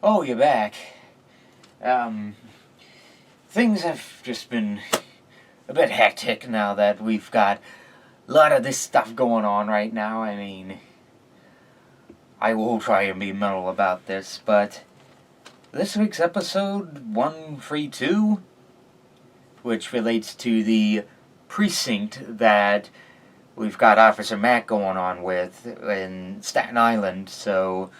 Oh, you're back. Um, Things have just been a bit hectic now that we've got a lot of this stuff going on right now. I mean, I will try and be mellow about this, but this week's episode 132, which relates to the precinct that we've got Officer Mac going on with in Staten Island, so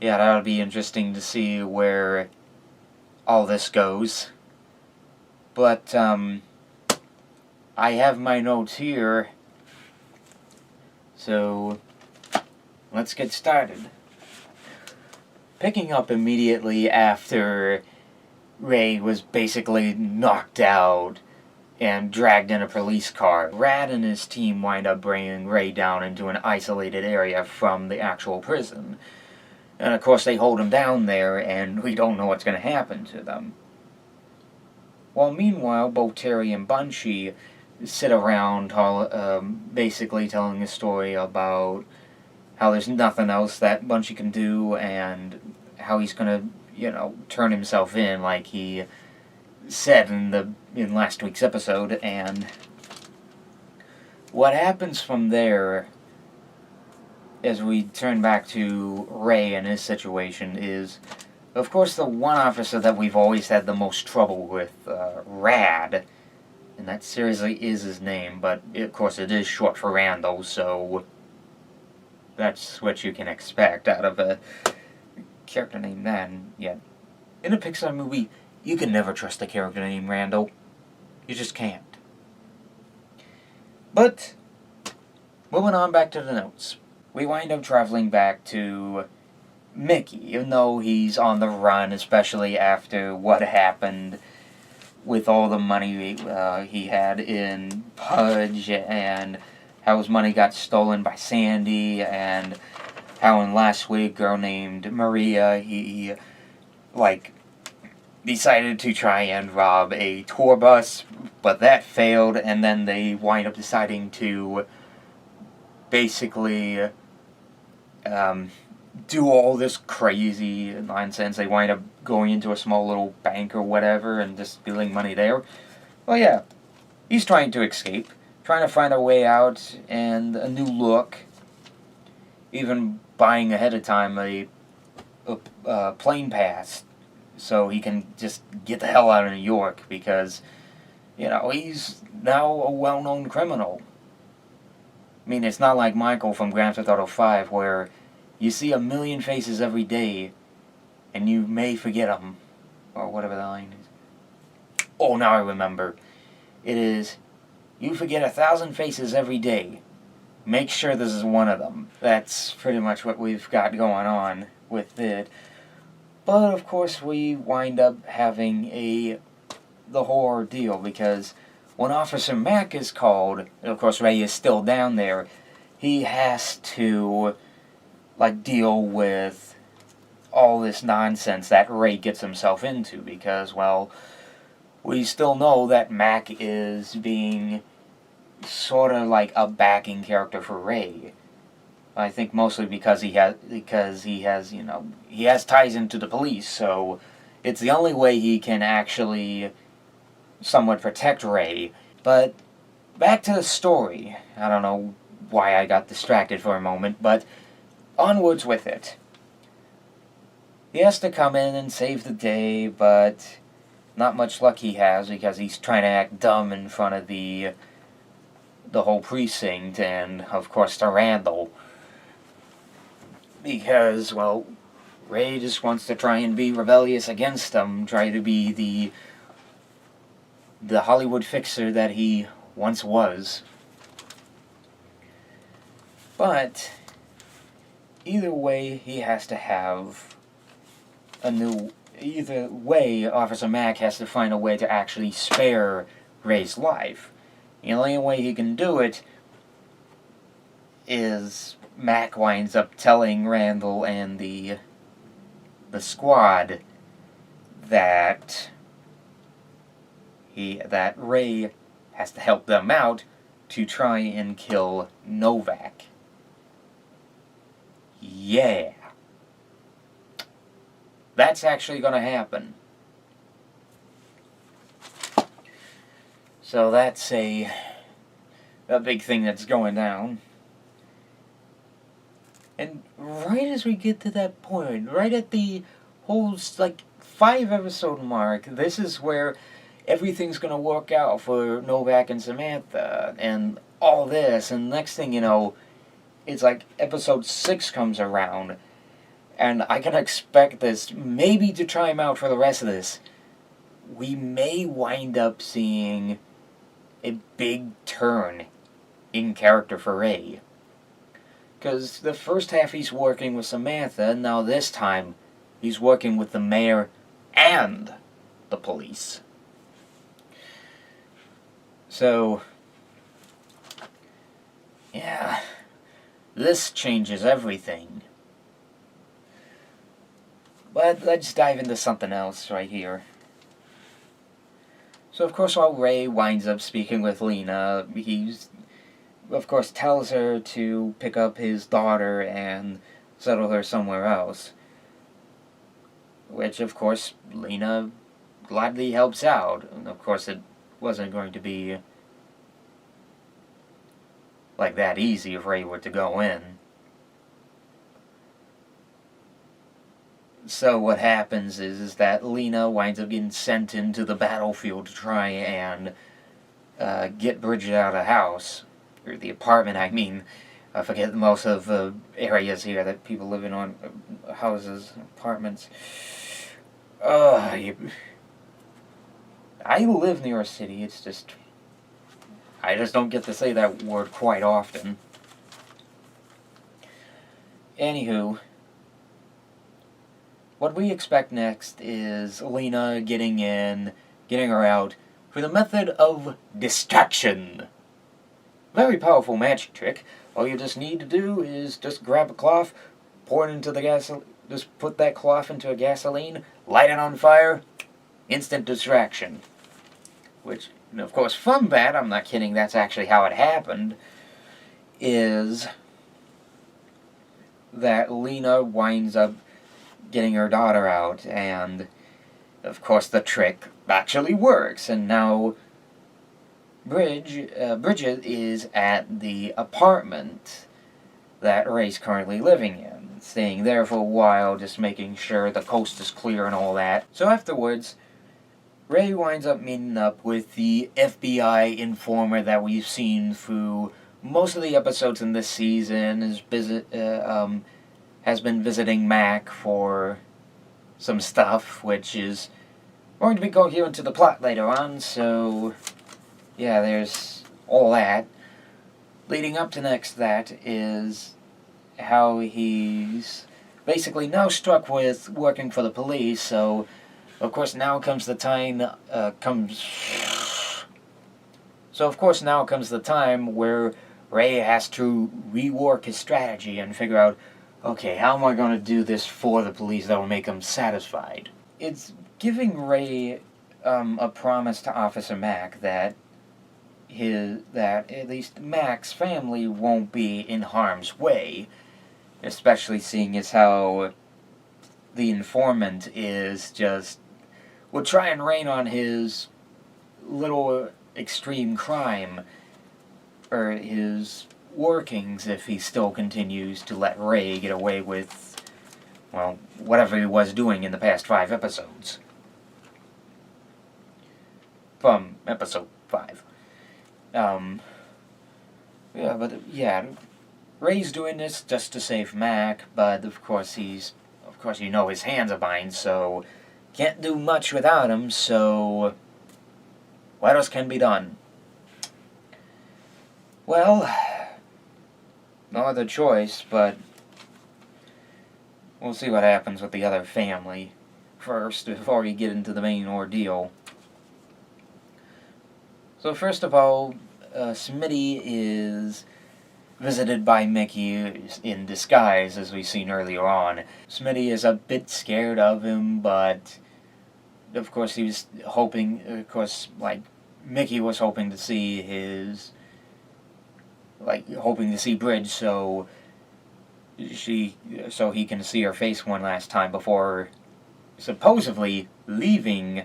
yeah, that'll be interesting to see where all this goes. But, I have my notes here, so let's get started. Picking up immediately after Ray was basically knocked out and dragged in a police car, Rad and his team wind up bringing Ray down into an isolated area from the actual prison. And of course they hold him down there, and we don't know what's going to happen to them. While meanwhile, both Terry and Bunchy sit around basically telling a story about how there's nothing else that Bunchy can do and how he's going to, turn himself in like he said in last week's episode. And what happens from there, as we turn back to Ray and his situation, is, of course, the one officer that we've always had the most trouble with, Rad, and that seriously is his name, but of course it is short for Randall, so that's what you can expect out of a character named that. And yet, in a Pixar movie, you can never trust a character named Randall. You just can't. But, moving on back to the notes. We wind up traveling back to Mickey, even though he's on the run, especially after what happened with all the money he had in Pudge, and how his money got stolen by Sandy, and how in last week, a girl named Maria, he, decided to try and rob a tour bus, but that failed, and then they wind up deciding to basically do all this crazy nonsense. They wind up going into a small little bank or whatever and just stealing money there. Well, yeah, he's trying to escape, trying to find a way out and a new look, even buying ahead of time a plane pass so he can just get the hell out of New York because, he's now a well-known criminal. I mean, it's not like Michael from Grand Theft Auto 5 where you see a million faces every day, and you may forget them, or whatever the line is. Oh, now I remember. It is, you forget 1,000 faces every day. Make sure this is one of them. That's pretty much what we've got going on with it. But, of course, we wind up having the whole ordeal, because when Officer Mac is called, and of course Ray is still down there, he has to deal with all this nonsense that Ray gets himself into, because, well, we still know that Mac is being sort of like a backing character for Ray. I think mostly because he has ties into the police, so it's the only way he can actually somewhat protect Ray. But back to the story. I don't know why I got distracted for a moment, but onwards with it. He has to come in and save the day, but not much luck he has because he's trying to act dumb in front of the whole precinct and, of course, to Randall. Because, well, Ray just wants to try and be rebellious against them, try to be the Hollywood fixer that he once was. But either way, he has to have either way, Officer Mac has to find a way to actually spare Ray's life. The only way he can do it is Mac winds up telling Randall and the squad that Ray has to help them out to try and kill Novak. Yeah. That's actually going to happen. So that's a big thing that's going down. And right as we get to that point, right at the whole, like, 5-episode mark, this is where everything's going to work out for Novak and Samantha, and all this, and next thing you know, it's like episode 6 comes around, and I can expect this maybe to try him out for the rest of this. We may wind up seeing a big turn in character for Ray. Because the first half he's working with Samantha, and now this time he's working with the mayor and the police. So, yeah, this changes everything. But let's dive into something else right here. So, of course, while Ray winds up speaking with Lena, he's, of course, tells her to pick up his daughter and settle her somewhere else. Which, of course, Lena gladly helps out. And, of course, it wasn't going to be like that easy if Ray were to go in. So what happens is that Lena winds up getting sent into the battlefield to try and get Bridget out of the house. Or the apartment, I mean. I forget most of the areas here that people live in on houses, apartments. I live near a city, it's just... I just don't get to say that word quite often. Anywho, what we expect next is Lena getting in, getting her out, for the method of distraction. Very powerful magic trick. All you just need to do is just grab a cloth, pour it into the gasoline, just put that cloth into a gasoline, light it on fire, instant distraction. Which, of course, from that, I'm not kidding, that's actually how it happened, is that Lena winds up getting her daughter out, and, of course, the trick actually works, and now Bridget is at the apartment that Ray's currently living in, staying there for a while, just making sure the coast is clear and all that. So afterwards, Ray winds up meeting up with the FBI informer that we've seen through most of the episodes in this season, has been visiting Mac for some stuff, which is going to be coherent to the plot later on, so yeah, there's all that. Leading up to that is how he's basically now struck with working for the police, so of course now comes the time where Ray has to rework his strategy and figure out, okay, how am I going to do this for the police that will make them satisfied? It's giving Ray a promise to Officer Mac that at least Mac's family won't be in harm's way, especially seeing as how the informant is just will try and rain on his little extreme crime, or his workings, if he still continues to let Ray get away with, well, whatever he was doing in the past 5 episodes. From episode 5. Ray's doing this just to save Mac, but of course his hands are bind, so can't do much without him, so what else can be done? Well, no other choice, but we'll see what happens with the other family first before we get into the main ordeal. So first of all, Smitty is visited by Mickey in disguise, as we've seen earlier on. Smitty is a bit scared of him, but of course he was hoping, Mickey was hoping to see Bridge, so he can see her face one last time before supposedly leaving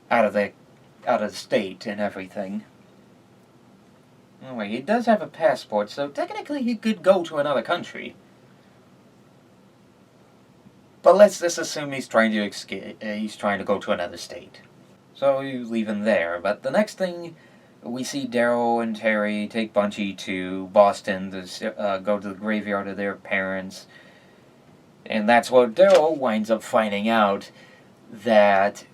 out of the state and everything. Anyway, he does have a passport, so technically he could go to another country. But let's just assume he's trying to escape. He's trying to go to another state. So you leave him there. But the next thing, we see Daryl and Terry take Bunchy to Boston to go to the graveyard of their parents. And that's what Daryl winds up finding out, that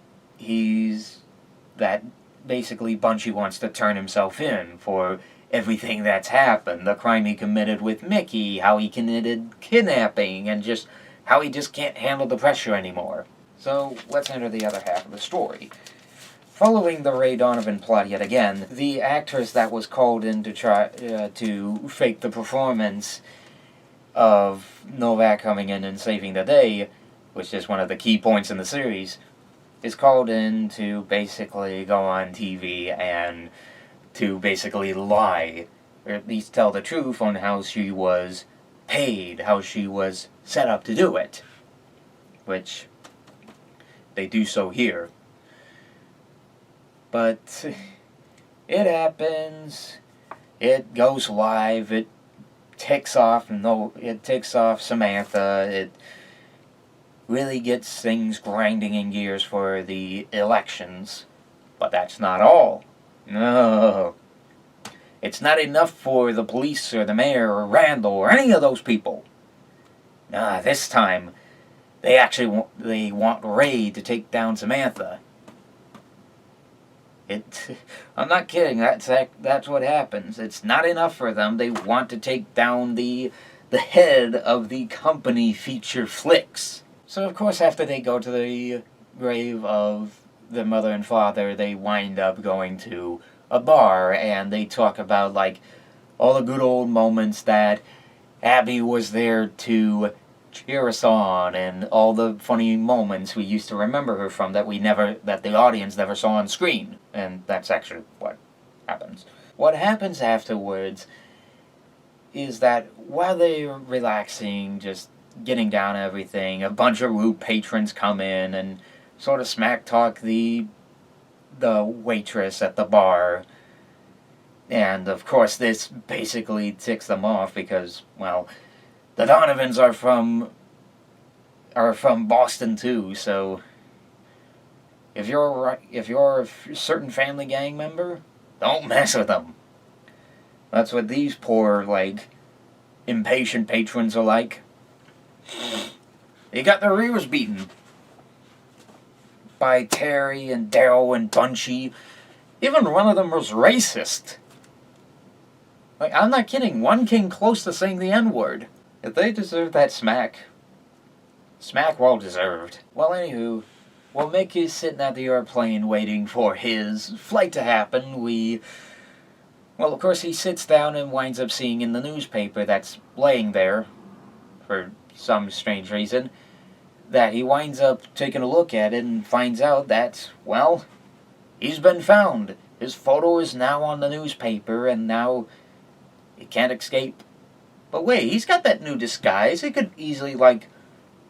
basically Bunchy wants to turn himself in for everything that's happened. The crime he committed with Mickey, how he committed kidnapping, and just how he just can't handle the pressure anymore. So let's enter the other half of the story. Following the Ray Donovan plot yet again, the actress that was called in to try to fake the performance of Novak coming in and saving the day, which is one of the key points in the series, is called in to basically go on TV and to basically lie, or at least tell the truth on how she was paid, how she was set up to do it, which they do so here. But it happens, it goes live, it ticks off Samantha, it really gets things grinding in gears for the elections. But that's not all. No. It's not enough for the police or the mayor or Randall or any of those people. Nah, this time, they want Ray to take down Samantha. I'm not kidding, that's what happens. It's not enough for them, they want to take down the head of the company Feature Flicks. So of course after they go to the grave of the mother and father, they wind up going to a bar, and they talk about, like, all the good old moments that Abby was there to cheer us on, and all the funny moments we used to remember her from that the audience never saw on screen. And that's actually what happens. What happens afterwards is that while they're relaxing, just getting down everything, a bunch of rude patrons come in and sort of smack talk the waitress at the bar. And of course this basically ticks them off because, well, the Donovans are from Boston too, so if you're a certain family gang member, don't mess with them. That's what these poor, like, impatient patrons are like. They got their ears beaten by Terry and Daryl and Bunchy. Even one of them was racist. Like, I'm not kidding, one came close to saying the N-word. If they deserve that smack, smack well deserved. Well, anywho, while Mickey's sitting at the airplane waiting for his flight to happen, well, of course, he sits down and winds up seeing in the newspaper that's laying there, for some strange reason, that he winds up taking a look at it and finds out that, well, he's been found. His photo is now on the newspaper, and now he can't escape. But wait, he's got that new disguise. He could easily, like,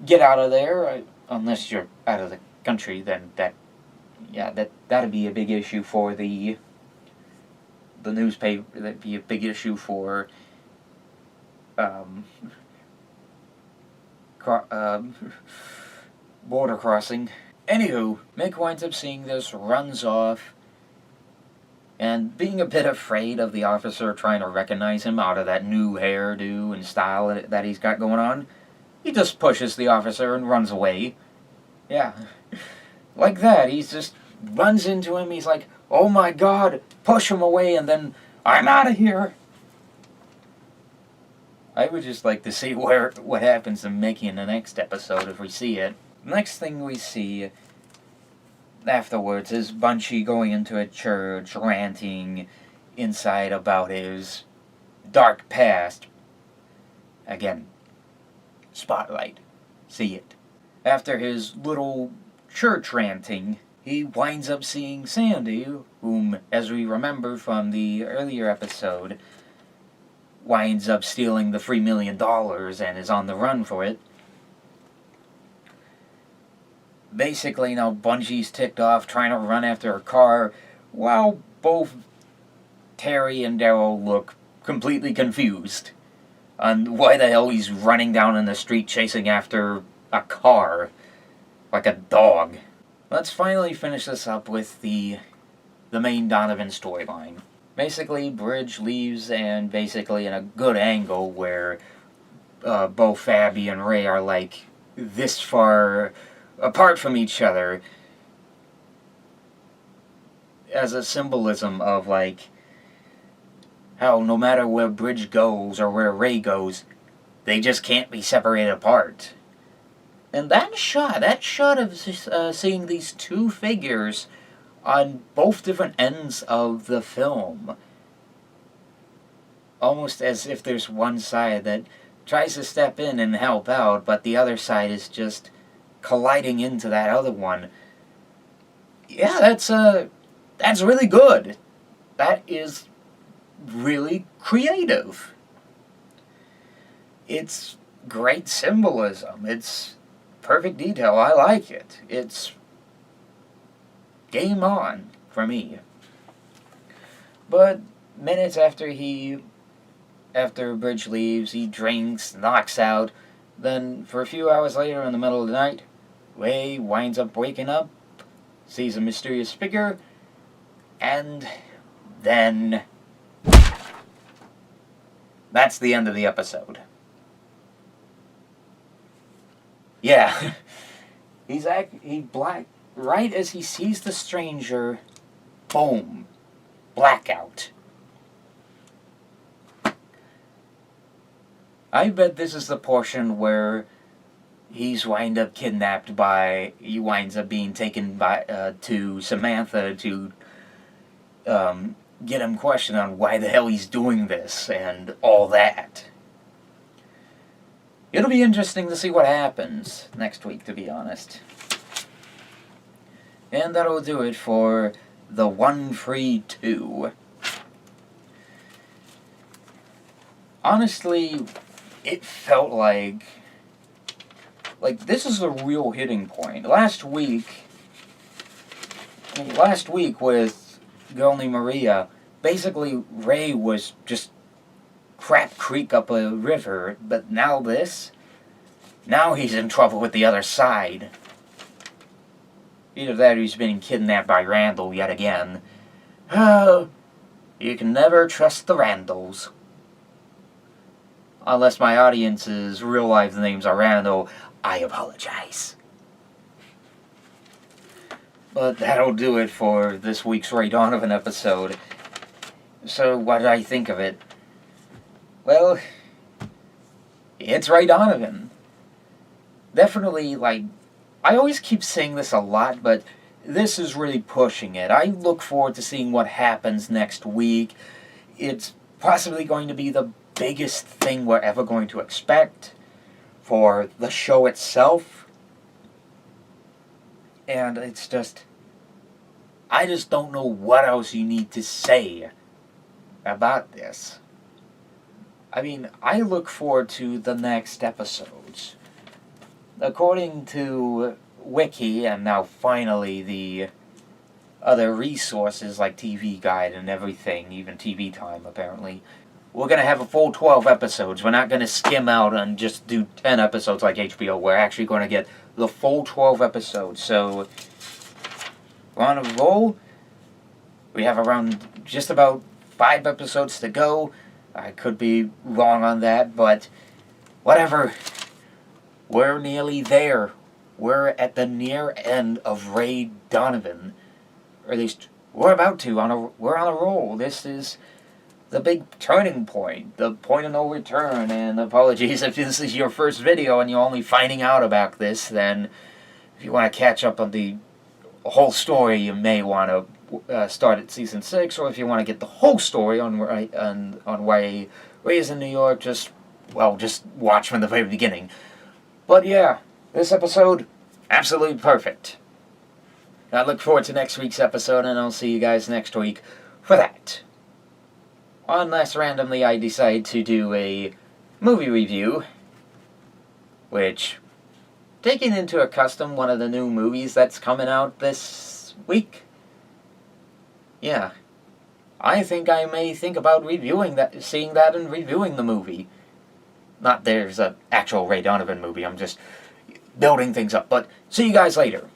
get out of there, unless you're out of the country, then that'd be a big issue for the newspaper. That'd be a big issue for border crossing. Anywho, Mick winds up seeing this, runs off, and being a bit afraid of the officer trying to recognize him out of that new hairdo and style that he's got going on, he just pushes the officer and runs away. Yeah, like that. He just runs into him, he's like, oh my god, push him away, and then, I'm out of here. I would just like to see what happens to Mickey in the next episode if we see it. Next thing we see afterwards is Bunchy going into a church, ranting inside about his dark past. Again, spotlight. See it. After his little church ranting, he winds up seeing Sandy, whom, as we remember from the earlier episode, winds up stealing the $3 million and is on the run for it. basically now Bungie's ticked off trying to run after a car, while both Terry and Daryl look completely confused on why the hell he's running down in the street chasing after a car like a dog. Let's finally finish this up with the main Donovan storyline. Basically, Bridge leaves, and basically in a good angle where both Abby and Ray are like this far apart from each other, as a symbolism of like how no matter where Bridge goes or where Ray goes, they just can't be separated apart. And that shot of seeing these two figures on both different ends of the film, almost as if there's one side that tries to step in and help out, but the other side is just colliding into that other one. Yeah, that's really good. That is really creative. It's great symbolism. It's perfect detail. I like it. It's game on for me. But minutes after Bridge leaves, he drinks, knocks out. Then, for a few hours later in the middle of the night, Ray winds up waking up, sees a mysterious figure, and then that's the end of the episode. Yeah, he black right as he sees the stranger, boom, blackout. I bet this is the portion where he winds up being taken by to Samantha to get him questioned on why the hell he's doing this and all that. It'll be interesting to see what happens next week, to be honest. And that'll do it for the 132. Honestly, it felt like this is a real hitting point. Last week with Girl Named Maria, basically Ray was just Crap Creek up a river, but now he's in trouble with the other side. Either that or he's being kidnapped by Randall yet again. Oh, you can never trust the Randalls. Unless my audience's real life names are Randall, I apologize. But that'll do it for this week's Ray Donovan episode. So what did I think of it? Well, it's Ray Donovan. Definitely, I always keep saying this a lot, but this is really pushing it. I look forward to seeing what happens next week. It's possibly going to be the biggest thing we're ever going to expect for the show itself. And it's just, I just don't know what else you need to say about this. I mean, I look forward to the next episodes. According to Wiki, and now finally the other resources like TV Guide and everything, even TV Time apparently, we're going to have a full 12 episodes. We're not going to skim out and just do 10 episodes like HBO. We're actually going to get the full 12 episodes. So, we're on a roll. We have around just about 5 episodes to go. I could be wrong on that, but whatever. We're nearly there. We're at the near end of Ray Donovan. Or at least, we're about to. We're on a roll. This is the big turning point. The point of no return. And apologies if this is your first video and you're only finding out about this. Then, if you want to catch up on the whole story, you may want to start at Season 6. Or if you want to get the whole story on why Ray is in New York, just watch from the very beginning. But yeah, this episode, absolutely perfect. I look forward to next week's episode, and I'll see you guys next week for that. Unless randomly I decide to do a movie review, which taking into account one of the new movies that's coming out this week. Yeah. I think I may think about reviewing that, seeing that and reviewing the movie. Not there's an actual Ray Donovan movie, I'm just building things up. But see you guys later.